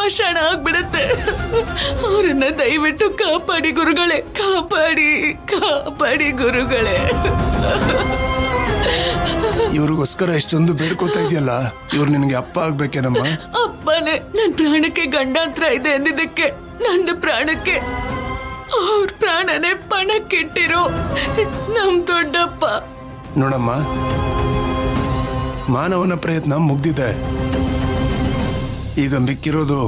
ಪಾಷಾಣ ಆಗ್ಬಿಡತ್ತೆ. ಅವರನ್ನ ದಯವಿಟ್ಟು ಕಾಪಾಡಿ ಗುರುಗಳೇ, ಕಾಪಾಡಿ ಕಾಪಾಡಿ ಗುರುಗಳೇ. ಇವ್ರಿಗೋಸ್ಕರ ಇಷ್ಟೊಂದು ಬೇಡ್ಕೋತಾ ಇದೆಯಲ್ಲ, ಇವ್ರು ನಿನಗೆ ಅಪ್ಪ ಆಗ್ಬೇಕೇನಮ್ಮ? ಅಪ್ಪನೇ ನನ್ ಪ್ರಾಣಕ್ಕೆ ಗಂಡಾಂತರ ಇದೆ ಅಂದಿದ್ದಕ್ಕೆ ನನ್ನ ಪ್ರಾಣಕ್ಕೆ ಅವ್ರ ಪ್ರಾಣನೇ ಪಣಕ್ಕಿಟ್ಟಿರೋ ನಮ್ ದೊಡ್ಡಪ್ಪ. ನೋಡಮ್ಮ, ಮಾನವನ ಪ್ರಯತ್ನ ಮುಗ್ದಿದೆ. ಈಗ ಮಿಕ್ಕಿರೋದು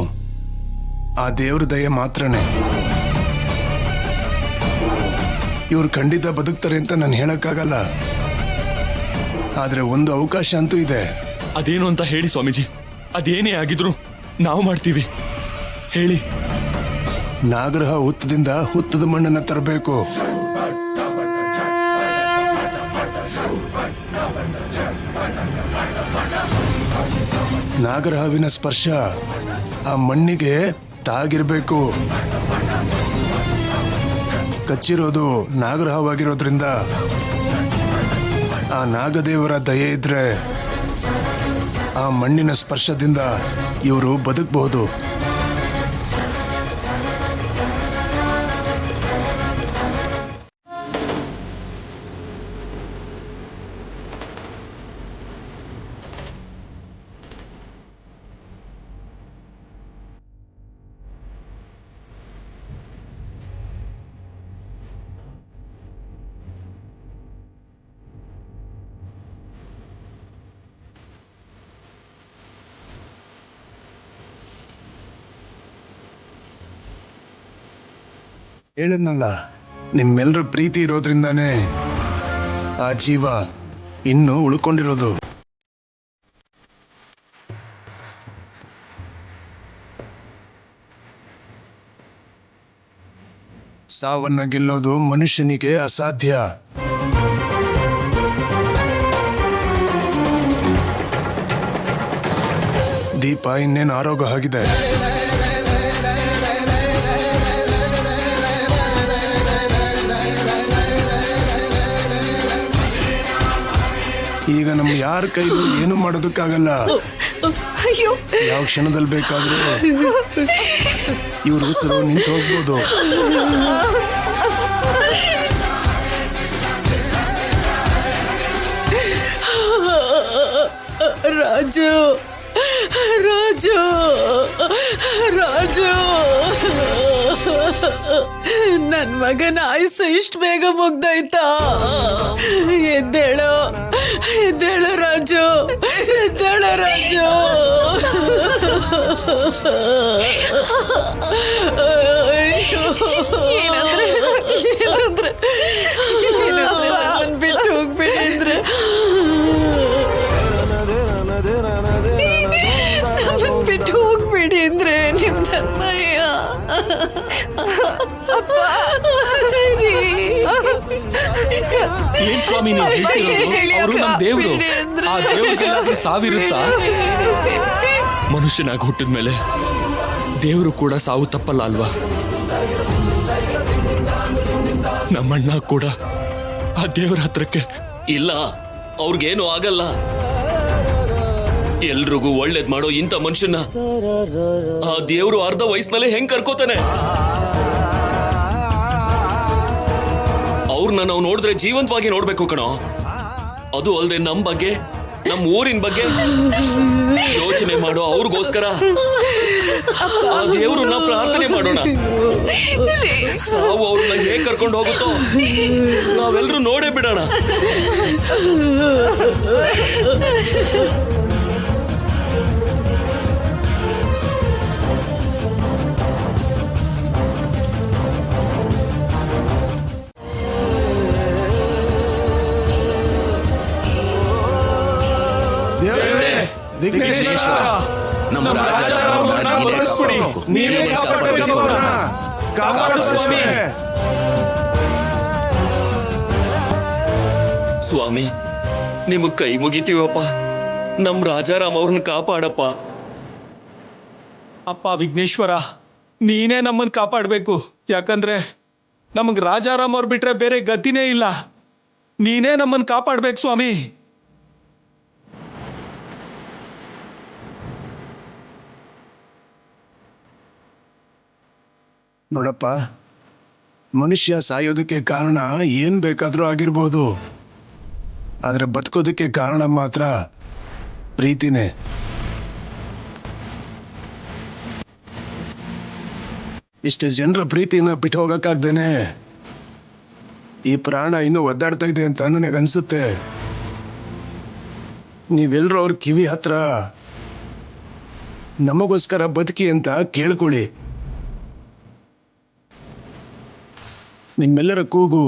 ಆ ದೇವ್ರ ದಯೆ ಮಾತ್ರನೇ. ಇವ್ರು ಖಂಡಿತ ಬದುಕ್ತಾರೆ ಅಂತ ನಾನು ಹೇಳಕ್ಕಾಗಲ್ಲ, ಆದ್ರೆ ಒಂದು ಅವಕಾಶ ಅಂತೂ ಇದೆ. ಅದೇನು ಅಂತ ಹೇಳಿ ಸ್ವಾಮೀಜಿ. ಅದೇನೇ ಆಗಿದ್ರು ನಾವು ಮಾಡ್ತೀವಿ, ಹೇಳಿ. ನಾಗರಹ ಹುತ್ತದಿಂದ ಹುತ್ತದ ಮಣ್ಣನ್ನ ತರಬೇಕು. ನಾಗರಹಾವಿನ ಸ್ಪರ್ಶ ಆ ಮಣ್ಣಿಗೆ ತಾಗಿರ್ಬೇಕು. ಕಚ್ಚಿರೋದು ನಾಗರಹವಾಗಿರೋದ್ರಿಂದ ಆ ನಾಗದೇವರ ದಯೆ ಇದ್ರೆ ಆ ಮಣ್ಣಿನ ಸ್ಪರ್ಶದಿಂದ ಇವರು ಬದುಕಬಹುದು. ಹೇಳಿದ್ನಲ್ಲ, ನಿಮ್ಮೆಲ್ಲರ ಪ್ರೀತಿ ಇರೋದ್ರಿಂದಾನೇ ಆ ಜೀವ ಇನ್ನೂ ಉಳ್ಕೊಂಡಿರೋದು. ಸಾವನ್ನ ಗೆಲ್ಲೋದು ಮನುಷ್ಯನಿಗೆ ಅಸಾಧ್ಯ. ದೀಪ ಇನ್ನೇನು ಆರೋಗ್ಯ ಆಗಿದೆ. ಈಗ ನಮ್ಮ ಯಾರ ಕೈಗೂ ಏನು ಮಾಡೋದಕ್ಕಾಗಲ್ಲ. ಅಯ್ಯೋ, ಯಾವ ಕ್ಷಣದಲ್ಲಿ ಬೇಕಾದ್ರೂ ಇವ್ರ ಉಸಿರು ನಿಂತು ಹೋಗ್ಬೋದು. ರಾಜು ರಾಜು ರಾಜು, ನನ್ ಮಗನ ಆಯುಸ್ಸು ಇಷ್ಟು ಬೇಗ ಮುಗ್ದೋಯ್ತಾ? ಎದ್ದೇಳು ಎದ್ದೇಳು ರಾಜು, ಎದ್ದೇಳು ರಾಜು. ನಮ್ಮನ್ ಬಿಟ್ಟು ಹೋಗ್ಬಿಟ್ಟಿದ್ರೆ, ಬಿಟ್ಟು ಹೋಗ್ಬೇಡಿ ಅಂದ್ರೆ ನಿಮ್ ಸಮಯ. ಏನ್ ಸ್ವಾಮಿ ನೀವು ಹೇಳ್ತಿರೋದು? ಅವರು ನಮ್ಮ ದೇವ್ರು. ಆ ದೇವ್ರಿಗೆಲ್ಲಾದ್ರೂ ಸಾವಿರುತ್ತಾ? ಮನುಷ್ಯನಾಗಿ ಹುಟ್ಟಿದ್ಮೇಲೆ ದೇವ್ರು ಕೂಡ ಸಾವು ತಪ್ಪಲ್ಲ ಅಲ್ವಾ? ನಮ್ಮಣ್ಣ ಕೂಡ ಆ ದೇವ್ರ ಹತ್ರಕ್ಕೆ ಇಲ್ಲ, ಅವ್ರಿಗೇನು ಆಗಲ್ಲ. ಎಲ್ರಿಗೂ ಒಳ್ಳೇದ್ ಮಾಡೋ ಇಂಥ ಮನುಷ್ಯನ ಆ ದೇವ್ರು ಅರ್ಧ ವಯಸ್ಸಿನಲ್ಲೇ ಹೆಂಗ್ ಕರ್ಕೋತಾನೆ? ಅವ್ರನ್ನ ನಾವು ನೋಡಿದ್ರೆ ಜೀವಂತವಾಗಿ ನೋಡ್ಬೇಕು ಕಣೋ. ಅದು ಅಲ್ಲದೆ ನಮ್ ಬಗ್ಗೆ, ನಮ್ ಊರಿನ ಬಗ್ಗೆ ಯೋಚನೆ ಮಾಡೋ ಅವ್ರಿಗೋಸ್ಕರ ಆ ದೇವ್ರನ್ನ ಪ್ರಾರ್ಥನೆ ಮಾಡೋಣ. ಸಾವು ಅವ್ರನ್ನ ಹೇಗ್ ಕರ್ಕೊಂಡು ಹೋಗುತ್ತೋ ನಾವೆಲ್ಲರೂ ನೋಡೇ ಬಿಡೋಣ. ವಿಘ್ನೇಶ್ವರ, ನಮ್ಮ ರಾಜಾರಾಮನ್ನ ಬದುಕಿಸ್ಬಿಡಿ. ನೀವೇ ಕಾಪಾಡಬೇಕು ಅವರನ್ನ. ಕಾಪಾಡು ಸ್ವಾಮಿ. ಸ್ವಾಮಿ, ನಿಮಗ್ ಕೈ ಮುಗಿತೀವಪ್ಪ. ನಮ್ ರಾಜಾರಾಮ್ ಅವ್ರನ್ನ ಕಾಪಾಡಪ್ಪ. ಅಪ್ಪ ವಿಘ್ನೇಶ್ವರ, ನೀನೇ ನಮ್ಮನ್ನು ಕಾಪಾಡಬೇಕು. ಯಾಕಂದ್ರೆ ನಮಗೆ ರಾಜಾರಾಮ್ ಅವ್ರು ಬಿಟ್ರೆ ಬೇರೆ ಗತಿನೇ ಇಲ್ಲ. ನೀನೇ ನಮ್ಮನ್ನು ಕಾಪಾಡ್ಬೇಕು ಸ್ವಾಮಿ. ನೋಡಪ್ಪ, ಮನುಷ್ಯ ಸಾಯೋದಕ್ಕೆ ಕಾರಣ ಏನ್ ಬೇಕಾದ್ರೂ ಆಗಿರ್ಬೋದು, ಆದ್ರೆ ಬದುಕೋದಕ್ಕೆ ಕಾರಣ ಮಾತ್ರ ಪ್ರೀತಿನೇ. ಇಷ್ಟು ಜನರ ಪ್ರೀತಿನ ಬಿಟ್ಟು ಹೋಗಕ್ಕಾಗ್ದೇನೆ ಈ ಪ್ರಾಣ ಇನ್ನೂ ಒದ್ದಾಡ್ತಾ ಇದೆ ಅಂತ ನನಗನ್ಸುತ್ತೆ. ನೀವೆಲ್ಲರೂ ಅವ್ರ ಕಿವಿ ಹತ್ರ ನಮಗೋಸ್ಕರ ಬದುಕಿ ಅಂತ ಕೇಳ್ಕೊಳ್ಳಿ. ನಿಮ್ಮೆಲ್ಲರ ಕೂಗು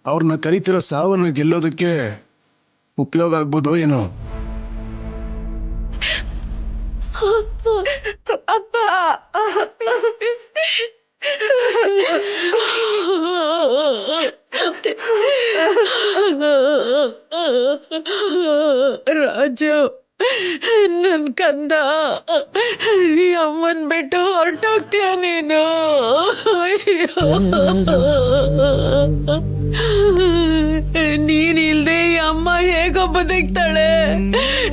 ಅವ್ರನ್ನ ಕರಿತಿರೋ ಸಾವನ್ನು ಗೆಲ್ಲೋದಕ್ಕೆ ಉಪಯೋಗ ಆಗ್ಬೋದು ಏನೋ. ಅಪ್ಪ, ರಾಜು, ನನ್ ಕಂದ, ಈ ಅಮ್ಮನ್ ಬಿಟ್ಟು ಹೊರಟೋಗ್ತೀಯ ನೀನು? ನೀನಿಲ್ದೆ ಈ ಅಮ್ಮ ಹೇಗೋ ಬದುಕ್ತಾಳೆ?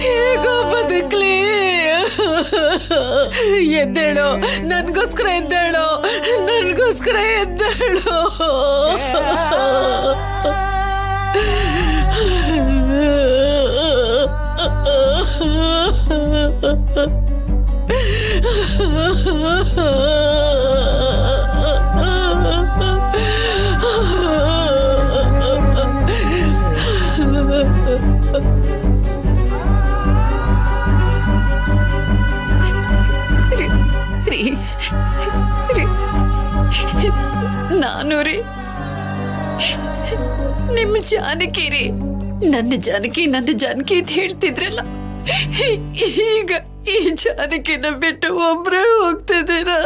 ಹೇಗೋ ಬದುಕ್ಲಿ? ಎದ್ದೇಳು, ನನ್ಗೋಸ್ಕರ ಎದ್ದೇಳು, ನನ್ಗೋಸ್ಕರ ಎದ್ದೇಳು. ನಾನು ರೀ, ನಿಮ್ಮ ಜಾನಕಿ ರೀ. ನನ್ನ ಜಾನಕಿ ಅಂತ ಹೇಳ್ತಿದ್ರಲ್ಲ, ಈಗ ಈ ಜಾನಕಿನ ಬಿಟ್ಟು ಒಬ್ರೇ ಹೋಗ್ತಿದ್ದೀರಾ?